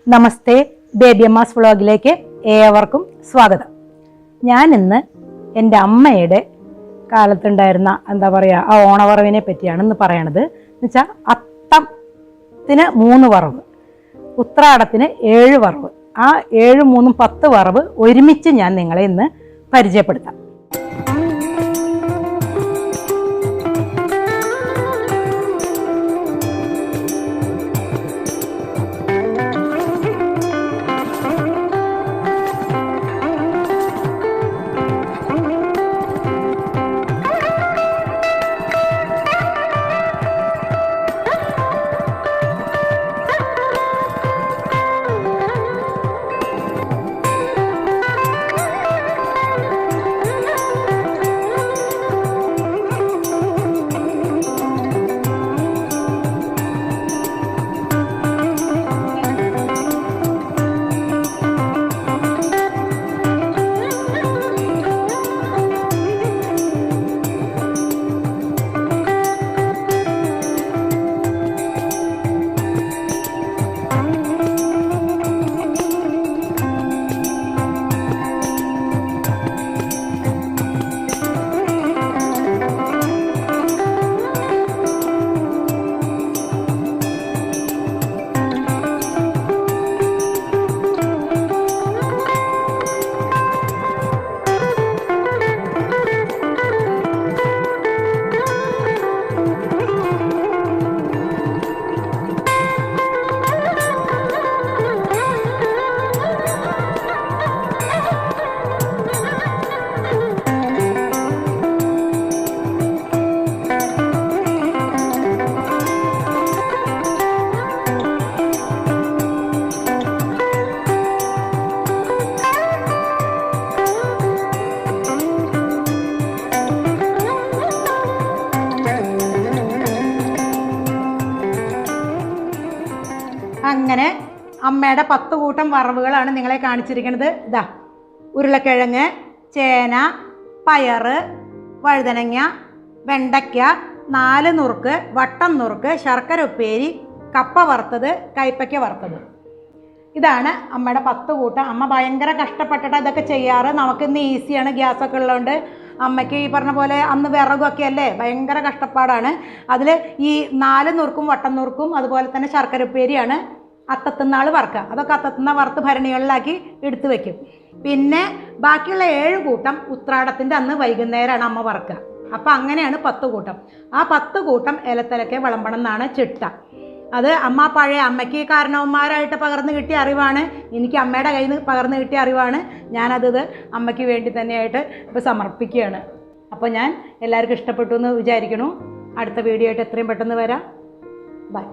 നമസ്തേ, baby Amma's വ്ളോഗിലേക്ക് ഏവർക്കും സ്വാഗതം. ഞാൻ ഇന്ന് എൻ്റെ അമ്മയുടെ കാലത്തുണ്ടായിരുന്ന ആ ഓണവറവിനെ പറ്റിയാണ് ഇന്ന് പറയണത്. എന്നുവെച്ചാൽ അത്തത്തിന് 3 വറവ്, ഉത്രാടത്തിന് 7 വറവ്. ആ 7, 3, 10 വറവ് ഒരുമിച്ച് ഞാൻ നിങ്ങളെ ഇന്ന് പരിചയപ്പെടുത്താം. അങ്ങനെ അമ്മയുടെ 10 കൂട്ടം വറവുകളാണ് നിങ്ങളെ കാണിച്ചിരിക്കുന്നത്. ഇതാ ഉരുളക്കിഴങ്ങ്, ചേന, പയറ്, വഴുതനങ്ങ, വെണ്ടയ്ക്ക, 4 നുറുക്ക്, വട്ടം നുറുക്ക്, ശർക്കര ഉപ്പേരി, കപ്പ വറുത്തത്, കൈപ്പയ്ക്ക വറുത്തത്. ഇതാണ് അമ്മയുടെ 10 കൂട്ടം. അമ്മ ഭയങ്കര കഷ്ടപ്പെട്ടിട്ട് ഇതൊക്കെ ചെയ്യാറ്. നമുക്കിന്ന് ഈസിയാണ്, ഗ്യാസൊക്കെ ഉള്ളതുകൊണ്ട്. അമ്മയ്ക്ക് ഈ പറഞ്ഞ പോലെ അന്ന് വിറകൊക്കെ അല്ലേ, ഭയങ്കര കഷ്ടപ്പാടാണ്. അതിൽ ഈ 4 നുറുക്കും വട്ടം നുറുക്കും അതുപോലെ തന്നെ ശർക്കര ഉപ്പേരിയാണ് അത്തത്തിനാൾ വറുക്കുക. അതൊക്കെ അത്തത്തിന വറുത്ത് ഭരണികളിലാക്കി എടുത്തു വയ്ക്കും. പിന്നെ ബാക്കിയുള്ള 7 കൂട്ടം ഉത്രാടത്തിൻ്റെ അന്ന് വൈകുന്നേരമാണ് അമ്മ വറുക്കുക. അപ്പം അങ്ങനെയാണ് 10 കൂട്ടം. ആ 10 കൂട്ടം ഇലത്തലക്കെ വിളമ്പണം എന്നാണ് ചിട്ട. അത് അമ്മ പഴയ അമ്മയ്ക്ക് കാരണവന്മാരായിട്ട് പകർന്നു കിട്ടിയ അറിവാണ്, എനിക്ക് അമ്മയുടെ കയ്യിൽ നിന്ന് പകർന്നു കിട്ടിയ അറിവാണ്. ഞാനത് അമ്മയ്ക്ക് വേണ്ടി തന്നെയായിട്ട് ഇപ്പോൾ സമർപ്പിക്കുകയാണ്. അപ്പോൾ ഞാൻ എല്ലാവർക്കും ഇഷ്ടപ്പെട്ടു എന്ന് വിചാരിക്കണു. അടുത്ത വീഡിയോ ആയിട്ട് എത്രയും പെട്ടെന്ന് വരാം. ബൈ.